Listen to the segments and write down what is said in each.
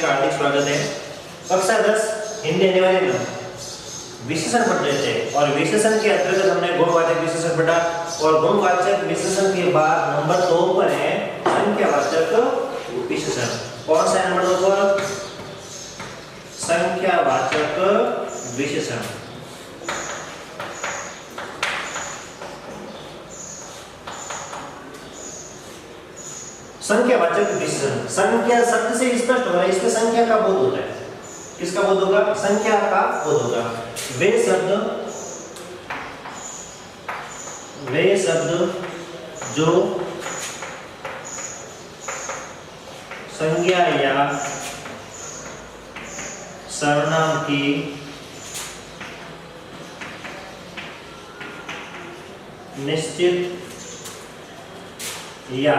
का हार्दिक स्वागत है। कक्षा 10 हिंदी अनिवार्य में विशेषण पढ़ रहे थे और विशेषण के अंतर्गत हमने गुणवाचक विशेषण पढ़ा और गुणवाचक विशेषण के बाद नंबर 2 पर है संख्यावाचक विशेषण। कौन सा नंबर 2 पर? संख्यावाचक विशेषण। संख्यावाचक विशेषण संख्या शब्द से स्पष्ट हो रहा है, इसमें संख्या का बोध होता है। किसका बोध होगा? संख्या का बोध होगा। वे शब्द जो संज्ञा या सर्वनाम की निश्चित या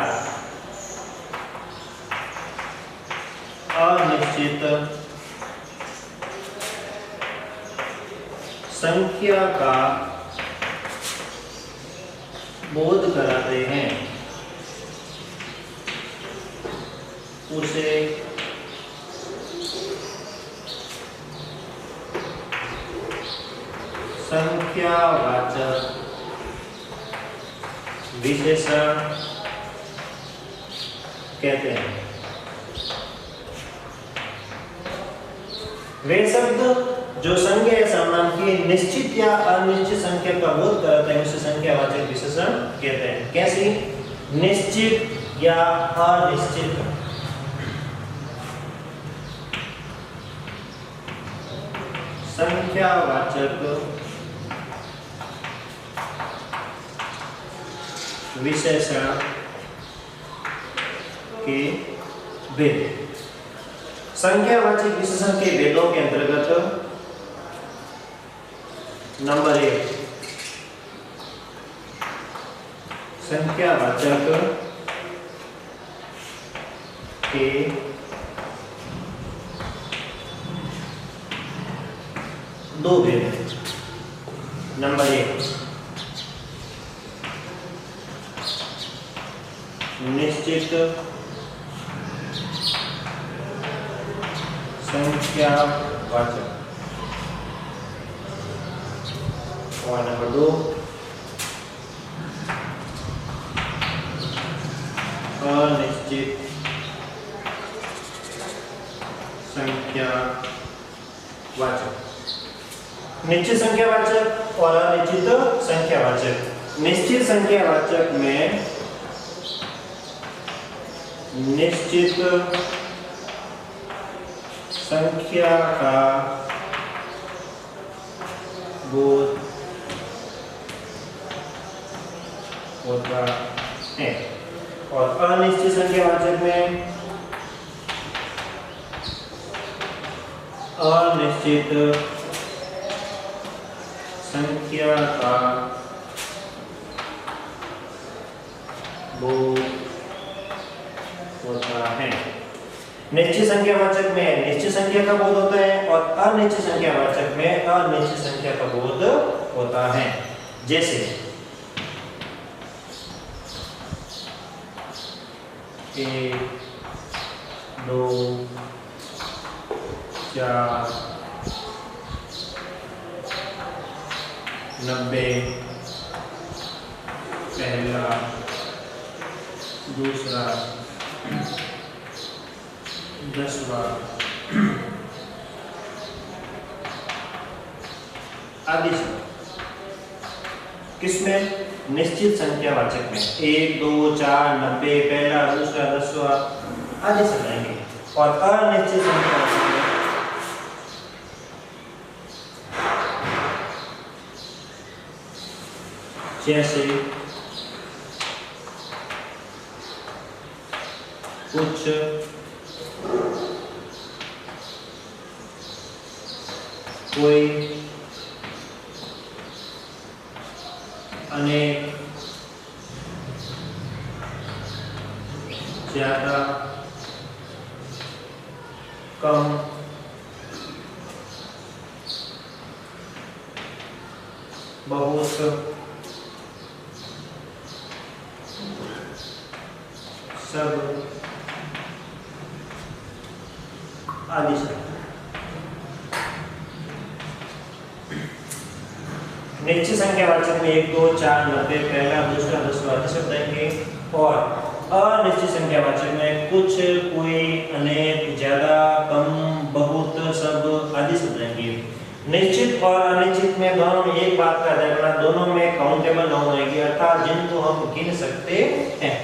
अनिश्चित संख्या का बोध कराते हैं उसे संख्यावाचक विशेषण कहते हैं। वे शब्द जो संज्ञा या सर्वनाम की निश्चित या अनिश्चित संख्या का बोध कराते हैं उसे संख्यावाचक विशेषण कहते हैं। कैसी? निश्चित या अनिश्चित। संख्यावाचक विशेषण के भेद। संख्यावाचक विशेषण के भेदों के अंतर्गत नंबर 1 संख्यावाचक के दो भेद। नंबर 1 निश्चित संख्यावाचक और नंबर 2 अनिश्चित संख्यावाचक। निश्चित संख्यावाचक और अनिश्चित संख्यावाचक। निश्चित संख्यावाचक में निश्चित संख्या का बोध होता है और अनिश्चित संख्यावाचक में अनिश्चित संख्या का बोध होता है। निश्चित संख्यावाचक में निश्चित संख्या का बोध होता है और अनिश्चित संख्यावाचक में अनिश्चित संख्या का बोध होता है। जैसे 1 2 4 90 पहला दूसरा 10वां आदि। किसमें? निश्चित संख्यावाचक में 1 2 4 90 पहला दूसरा 10वां आदि से जाएंगे। और अनिश्चित संख्यावाचक में जैसे कुछ कोई अनेक ज्यादा कम बहुत सब आदि शब्द। निश्चित संख्यावाचक में 1, 2, 4, 90 पहला, दूसरा, 10वां आदि शब्द आएंगे और अनिश्चित संख्यावाचक में कुछ, कोई, अनेक, ज्यादा, कम, बहुत, सब आदि शब्द आएंगे। निश्चित और अनिश्चित में दोनों में एक बात का ध्यान रखना, दोनों में काउंटेबल नाउन आएगी अर्थात जिनको हम गिन सकते हैं।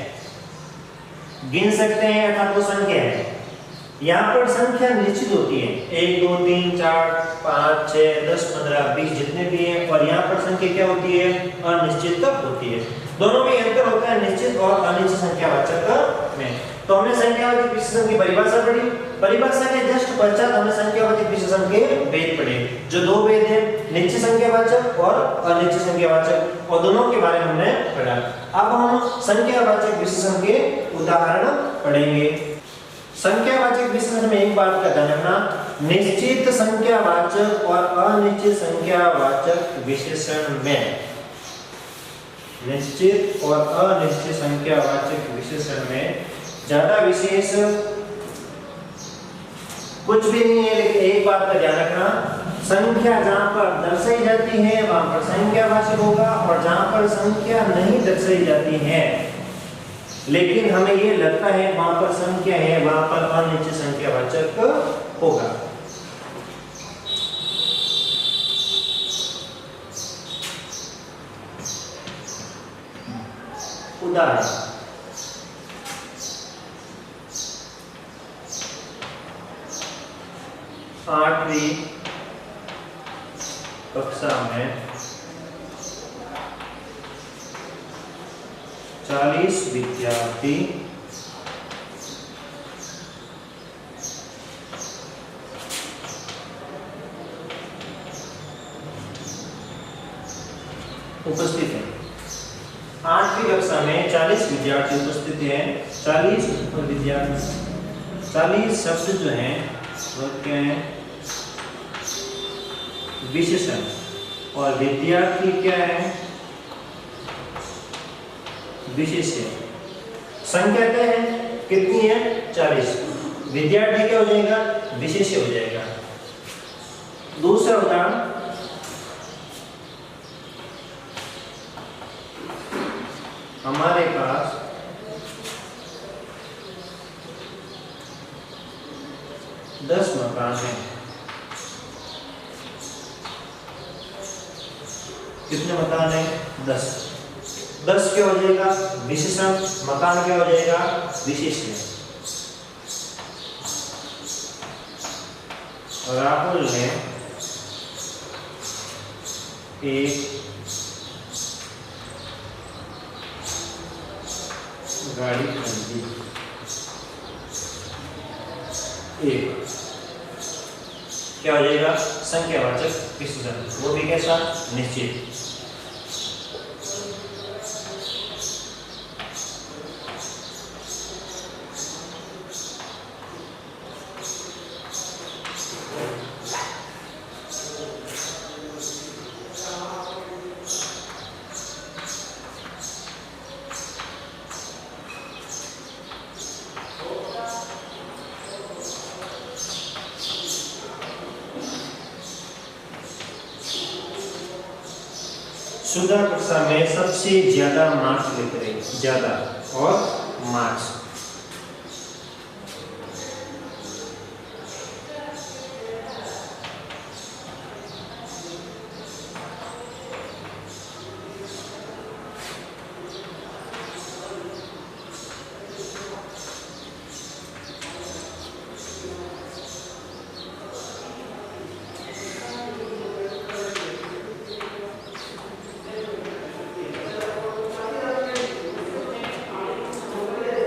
गिन सकते हैं अर्थात वो संख्या है। यहाँ पर संख्या निश्चित होती है 1, 2, 3, 4, 5, 6, 10, 15, 20 जितने भी हैं और यहाँ पर संख्या क्या होती है अनिश्चित होती है। दोनों में अंतर होता है निश्चित और अनिश्चित संख्यावाचक में। तो हमने संख्यावाचक विशेषण की परिभाषा पढ़ी, परिभाषा के जस्ट पश्चात हमने संख्यावाचक विशेषण के भेद पढ़े जो दो भेद हैं निश्चित संख्यावाचक और अनिश्चित संख्यावाचक और दोनों के बारे में हमने पढ़ा। अब हम संख्यावाचक विशेषण के उदाहरण पढ़ेंगे। संख्यावाचक विशेषण में एक बात का ध्यान रखना, निश्चित संख्यावाचक और अनिश्चित संख्यावाचक विशेषण में, निश्चित और अनिश्चित संख्यावाचक विशेषण में ज्यादा विशेष कुछ भी नहीं है, लेकिन एक बात का ध्यान रखना, संख्या जहां पर दर्शाई जाती है वहां पर संख्यावाचक होगा और जहां पर संख्या नहीं दर्शाई जाती है लेकिन हमें ये लगता है वहां पर संख्या है वहां पर अनिश्चित संख्यावाचक होगा। उदाहरण 8वीं कक्षा में 40 विद्यार्थी उपस्थित हैं। 8वीं कक्षा में 40 विद्यार्थी उपस्थित हैं। 40 विद्यार्थी 40 शब्द जो हैं वो क्या हैं विशेषण और विद्यार्थी क्या है विशेष्य। संख्या क्या है कितनी है 40, विद्यार्थी क्या हो जाएगा विशेष्य हो जाएगा। दूसरा उदाहरण हमारे पास 10 मकान हैं। कितने मकान हैं 10। 10 क्या हो जाएगा विशेषण, मकान क्या हो जाएगा विशेष्य। राहुल ने एक गाड़ी खरीदी। एक क्या हो जाएगा संख्यावाचक विशेषण, वो भी कैसा निश्चित। सुधा कक्षा में सबसे ज्यादा मार्क्स लेते हैं, ज्यादा और मार्क्स।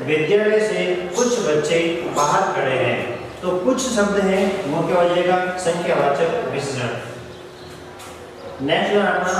विद्यालय से कुछ बच्चे बाहर खड़े हैं, तो कुछ शब्द हैं वो क्या हो जाएगा संख्यावाचक विशेषण। नेक्स्ट अपना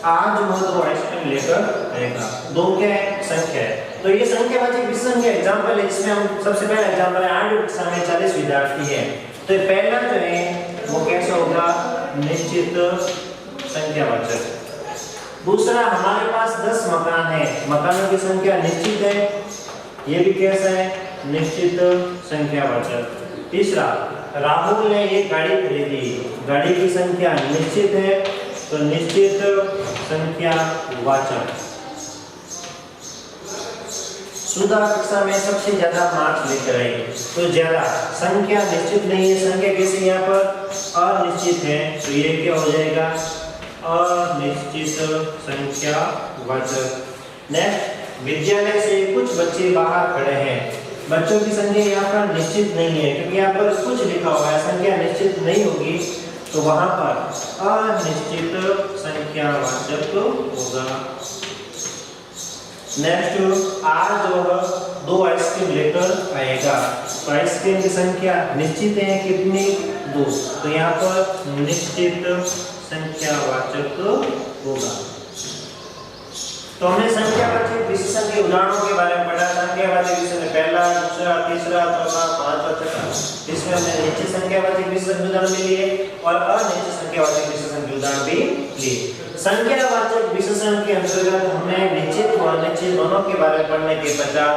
आज वह 2 आइसक्रीम लेकर आएगा। 2 क्या है? संख्या है। तो ये संख्यावाचक विशेषण का एग्जांपल है, जिसमें हम सबसे पहला एग्जांपल है 8 कक्षा में 40 विद्यार्थी है। तो पहला जो है वो कैसा होगा? निश्चित संख्यावाचक। दूसरा, हमारे पास 10 मकान है, मकानों की संख्या निश्चित है, ये भी कैसा है? निश्चित संख्यावाचक। तीसरा, राहुल ने एक गाड़ी खरीदी, गाड़ी की संख्या निश्चित है, तो निश्चित संख्यावाचक। सुधा कक्षा में सबसे ज्यादा मार्क्स लेकर आई, तो ज्यादा संख्या निश्चित नहीं है, संख्या कैसे यहाँ पर अनिश्चित है, तो ये क्या हो जाएगा? अनिश्चित संख्यावाचक। नेक्स्ट, विद्यालय से कुछ बच्चे बाहर खड़े हैं, बच्चों की संख्या यहाँ पर निश्चित नहीं है, क्योंकि यहाँ पर कुछ लिखा हुआ है, संख्या निश्चित नहीं होगी, तो वहां पर अनिश्चित संख्यावाचक होगा। नेक्स्ट, आज वह 2 आइसक्रीम लेकर आएगा, तो आइसक्रीम की संख्या निश्चित है, कितनी? 2, तो यहाँ पर निश्चित संख्यावाचक होगा। तो हमने संख्यावाचक विशेषण के उदाहरणों के बारे में पढ़ा। संख्यावाचक विशेषण पहला, दूसरा, तीसरा, चौथा, पांचवा, छठा। इसमें हमने निश्चित संख्यावाचक विशेषण के उदाहरण भी लिए और अनिश्चित संख्यावाचक विशेषण के उदाहरण भी लिए। संख्यावाचक विशेषण के अंतर्गत हमने निश्चित और अनिश्चित दोनों के बारे में पढ़ने के पश्चात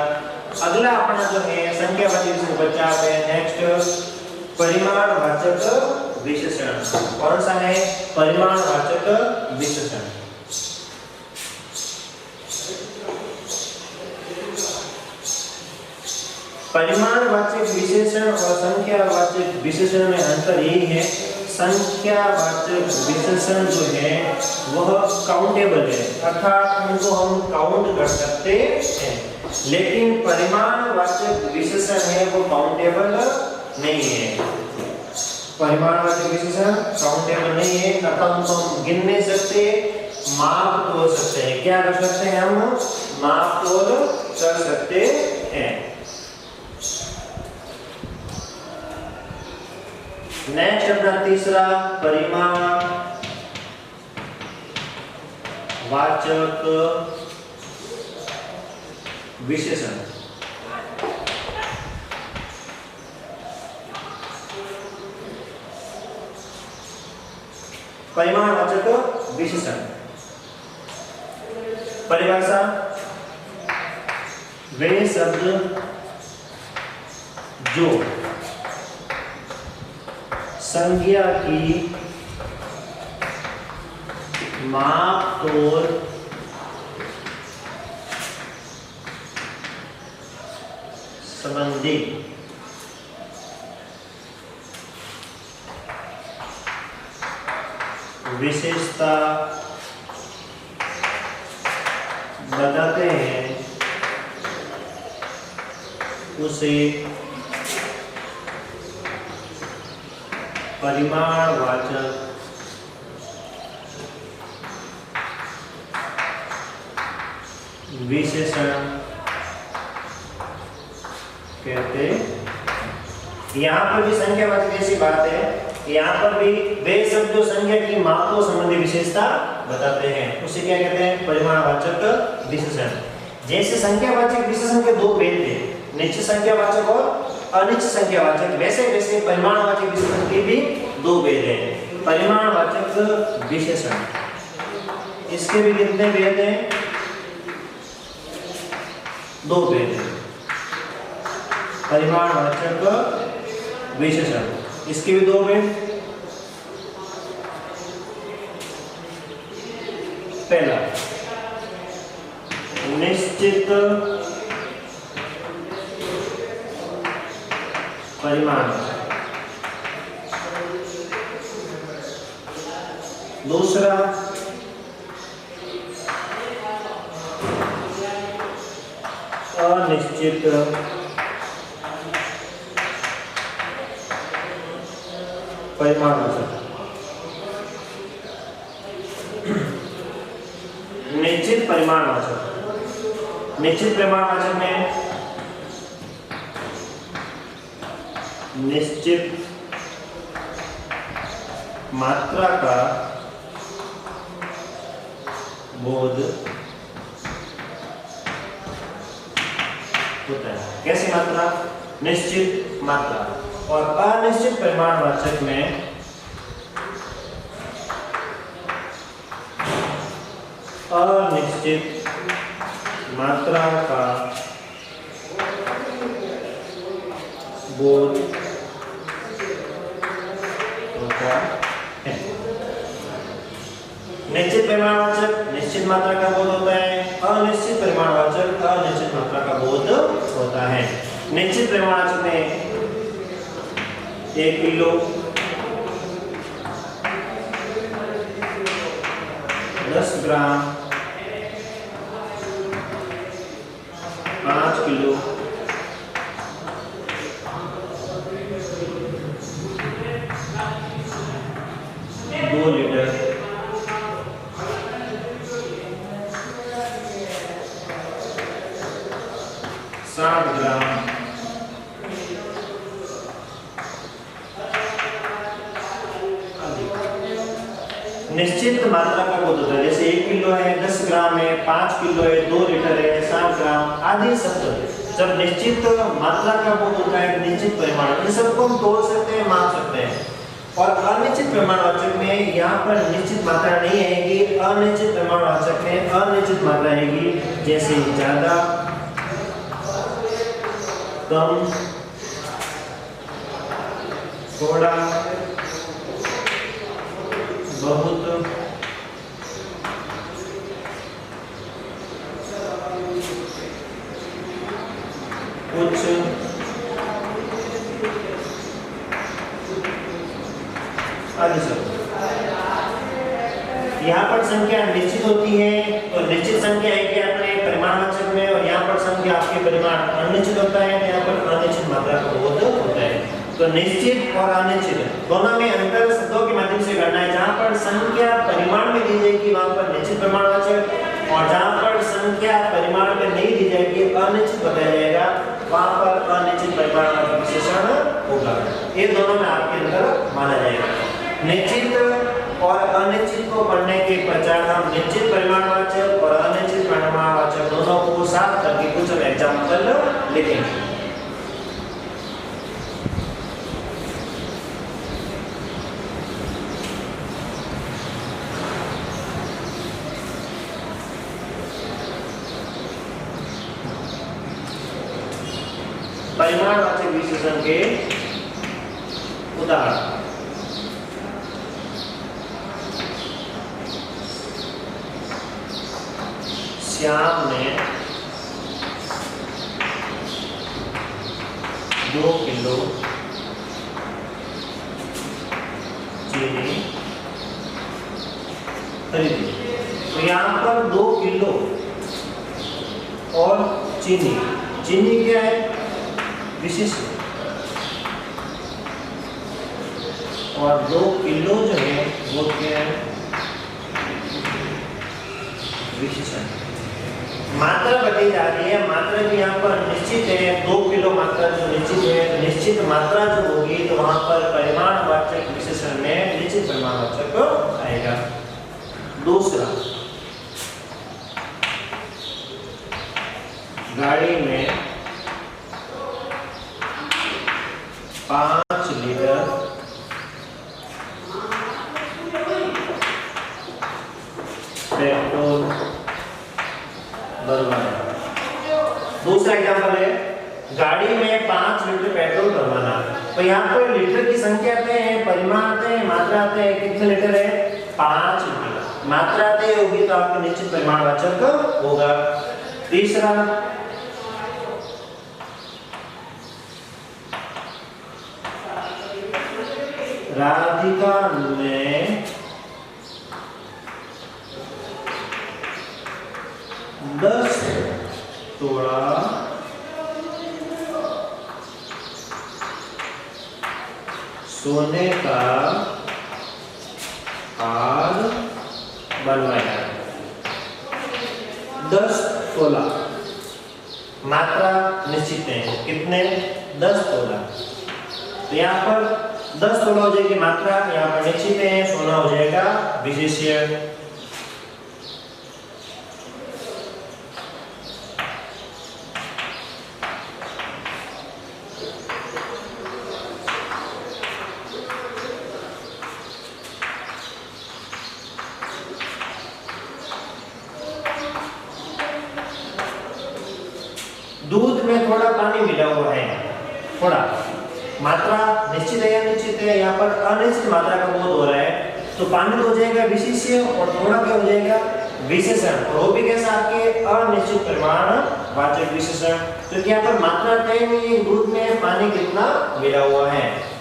अगला अपना जो है संख्यावाचक विशेषण बचा है। नेक्स्ट, परिमाणवाचक विशेषण। कौन सा है? परिमाणवाचक विशेषण। परिमाणवाचक विशेषण और संख्यावाचक विशेषण में अंतर यही है, संख्यावाचक विशेषण जो है वह काउंटेबल है, अर्थात उनको हम काउंट कर सकते हैं, लेकिन परिमाणवाचक विशेषण है वो काउंटेबल नहीं है। परिमाणवाचक विशेषण काउंटेबल नहीं है, अर्थात उनको हम गिन नहीं सकते, माप तोल सकते हैं। क्या कर सकते हैं? हम माप तोल कर सकते हैं। नेक्स्ट अपना तीसरा, परिमाणवाचक विशेषण। परिमाणवाचक विशेषण परिभाषा: वे शब्द जो संज्ञा की माप तोल संबंधी विशेषता बताते हैं, उसे परिमाणवाचक विशेषण कहते हैं। यहाँ पर भी संख्यावाचक जैसी बात है, यहाँ पर भी वे शब्द जो संख्या की माप को संबंधी विशेषता बताते हैं, उसे क्या कहते हैं? परिमाणवाचक विशेषण। जैसे संख्यावाचक विशेषण के 2 भेद थे, निश्चित संख्यावाचक और अनिश्चित संख्यावाचक, वैसे वैसे परिमाणवाचक विशेषण के भी 2 भेद हैं। परिमाणवाचक विशेषण, इसके भी कितने भेद हैं? 2 भेद हैं। परिमाणवाचक विशेषण, इसके भी 2 भेद। पहला, निश्चित परिमाण। दूसरा, अनिश्चित परिमाणवाचक। निश्चित परिमाणवाचक, निश्चित परिमाणवाचक में निश्चित मात्रा का बोध होता है। कैसी मात्रा? निश्चित मात्रा। और अनिश्चित परिमाणवाचक में अनिश्चित मात्रा का बोध होता है। निश्चित परिमाणवाचक निश्चित मात्रा का बोध होता है, अनिश्चित परिमाणवाचक अनिश्चित मात्रा का बोध होता है। निश्चित परिमाणवाचक में 1 किलो, 10 ग्राम, 5 किलो, 2 लीटर, 60 ग्राम, निश्चित मात्रा का बोध होता है। जैसे 1 किलो है, 10 ग्राम है, 5 किलो है, 2 लीटर है, 60 ग्राम आदि सब। जब निश्चित मात्रा का बोध होता है, निश्चित परिमाण, इन सबको हम तोड़ सकते हैं, माप सकते हैं। और अनिश्चित परिमाणवाचक में यहाँ पर निश्चित मात्रा नहीं आएगी, अनिश्चित परिमाणवाचक में अनिश्चित मात्रा आएगी। जैसे ज्यादा, कम, थोड़ा, बहुत, कुछ, आदि सब। यहाँ पर संख्या निश्चित होती है, तो निश्चित संख्या है कि अपने परिमाणवाचक में, और यहाँ पर संख्या आपके परिमाण अनिश्चित होता है, यहाँ पर अनिश्चित मात्रा का बोध होता है। तो निश्चित और अनिश्चित दोनों में अंतर शब्दों के माध्यम से करना है। जहाँ पर संख्या परिमाण में दी जाएगी वहाँ पर निश्चित परिमाणवाचक, और जहाँ पर संख्या परिमाण में नहीं दी जाएगी, अनिश्चित बताया जाएगा, वहाँ पर अनिश्चित परिमाणवाचक विशेषण होगा। ये दोनों में आपके अंदर माना जाएगा। निश्चित और अनिश्चित को पढ़ने के पश्चात हम निश्चित परिमाणवाचक और अनिश्चित परिमाणवाचक दोनों को साथ करके कुछ एग्जाम्पल लिखेंगे। परिमाणवाचक विशेषण के उदाहरण। श्याम ने 2 किलो चीनी खरीदी। तो यहाँ पर 2 किलो और चीनी, चीनी क्या है? विशेषण। और 2 किलो जो है वो क्या है? विशेषण। मात्रा बताई जा रही है, मात्रा भी यहाँ पर निश्चित है। 2 किलो मात्रा जो निश्चित है, निश्चित मात्रा जो होगी तो वहां पर परिमाणवाचक विशेषण में निश्चित परिमाणवाचक आएगा। दूसरा, गाड़ी में 5 लीटर पेट्रोल भरवाना। दूसरा एग्जाम्पल है, गाड़ी में 5 लीटर पेट्रोल भरवाना। तो यहाँ पर लीटर की संख्या आते हैं, परिमाण आते हैं, मात्रा आते हैं। कितने लीटर है? 5 लीटर। मात्रा आते होगी तो आपका निश्चित परिमाणवाचक होगा। तीसरा, राधिका ने 10 तोड़ा सोने का हार बनवाया। 10 तोला। मात्रा निश्चित है, कितने? 10 तोला। तो यहाँ पर 10 तोला हो जाएगी मात्रा, यहाँ पर निश्चित है, सोना हो जाएगा विशेष्य। दूध में थोड़ा पानी मिला हुआ है, थोड़ा मात्रा निश्चित है या निश्चित है, यहाँ पर अनिश्चित मात्रा का बोध हो रहा है, तो पानी तो हो जाएगा विशेष्य और थोड़ा क्या हो जाएगा विशेषण, और वो भी कैसा आपके अनिश्चित परिमाण वाचक विशेषण। तो यहाँ पर मात्रा तय नहीं है दूध में पानी कितना मिला हुआ है।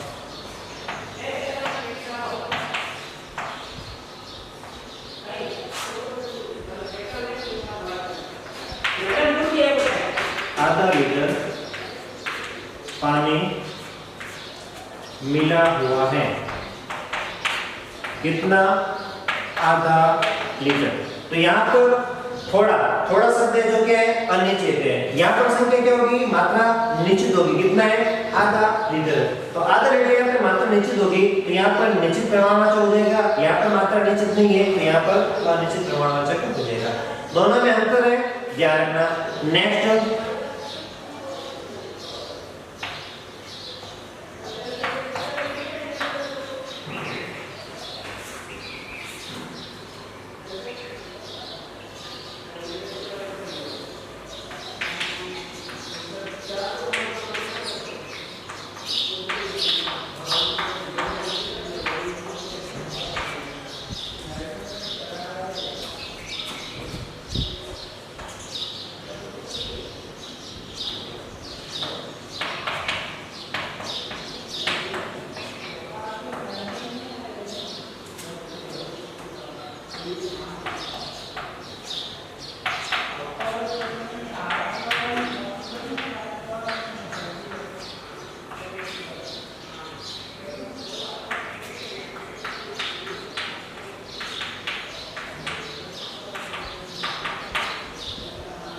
आधा लीटर पानी मिला हुआ है, कितना आधा लीटर। तो यहाँ पर थोड़ा थोड़ा शब्द है जो क्या है अनिश्चित है, यहाँ पर संख्या क्या होगी मात्रा निश्चित होगी, कितना है आधा लीटर। तो आधा लीटर यहाँ पर मात्रा निश्चित होगी, तो यहाँ पर निश्चित परिमाणवाचक हो जाएगा, यहाँ पर मात्रा निश्चित नहीं है तो यहाँ पर अनिश्चित परिमाणवाचक हो जाएगा। दोनों में अंतर है, ध्यान रखना। नेक्स्ट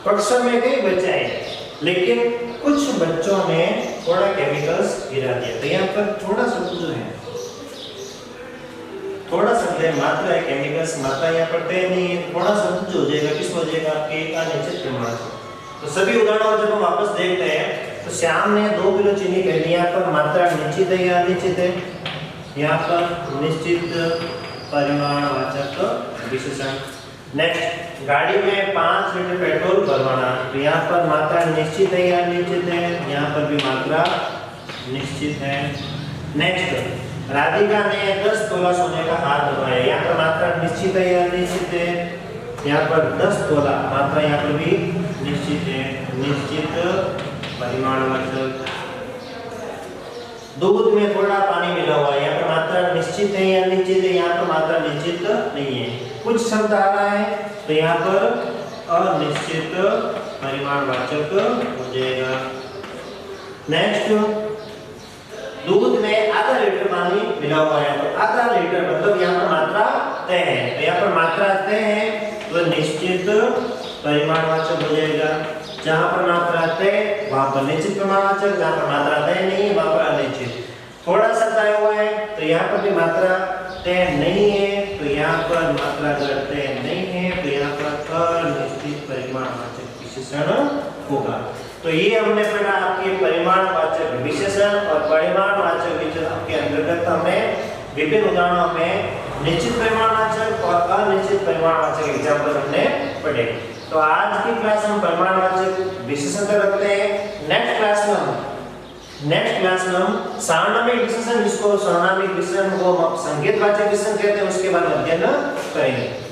कक्षा में कई बच्चे हैं, लेकिन कुछ बच्चों ने थोड़ा केमिकल्स गिरा दिया। तो यहाँ पर थोड़ा शब्द जो है, थोड़ा शब्द है, मात्रा है केमिकल्स, मात्रा यहाँ पर तय नहीं है, थोड़ा शब्द जो हो जाएगा किस हो जाएगा आपके अनिश्चित परिमाण। तो सभी उदाहरणों जब हम वापस देखते हैं तो श्याम ने 2 किलो चीनी खरीदी, यहाँ पर मात्रा निश्चित है या अनिश्चित है, यहाँ पर निश्चित परिमाणवाचक विशेषण। नेक्स्ट, गाड़ी में 5 लीटर पेट्रोल भरवाना, तो यहाँ पर मात्रा निश्चित है या अनिश्चित है, यहाँ पर भी मात्रा निश्चित है। नेक्स्ट, राधिका ने 10 तोला सोने का हार बनवाया, यहाँ पर मात्रा निश्चित है या अनिश्चित है, यहाँ पर 10 तोला मात्रा यहाँ पर भी निश्चित है, निश्चित परिमाणवाचक। दूध में थोड़ा पानी मिला हुआ है, यहाँ पर मात्रा निश्चित है या अनिश्चित है, यहाँ पर मात्रा निश्चित नहीं है। कुछ शब्द आ रहा है तो यहाँ पर अनिश्चित परिमाणवाचक हो जाएगा। नेक्स्ट, दूध में आधा लीटर पानी मिला हुआ है, तो आधा लीटर मतलब यहाँ पर मात्रा तय है, तो यहाँ पर मात्रा तय है तो निश्चित परिमाणवाचक हो जाएगा। जहाँ पर मात्रा तय वहाँ पर निश्चित परिमाणवाचक, जहाँ पर मात्रा तय नहीं वहाँ पर अनिश्चित। थोड़ा सा तय हुआ है तो यहाँ पर भी मात्रा तय नहीं है, तो यहाँ पर मात्रा अगर तय नहीं है तो यहाँ पर अनिश्चित परिमाणवाचक विशेषण होगा। तो ये हमने पढ़ा आपके परिमाणवाचक विशेषण और परिमाणवाचक विशेषण के अंतर्गत हमने विभिन्न उदाहरणों में निश्चित परिमाणवाचक और अनिश्चित परिमाणवाचक एग्जाम्पल हमने पढ़े। तो आज की क्लास हम परिमाणवाचक विशेषण तक रखते हैं। नेक्स्ट क्लास में हम सार्वनामिक विशेषण, जिसको सार्वनामिक विशेषण को संकेतवाचक विशेषण कहते हैं, उसके बारे में अध्ययन करेंगे।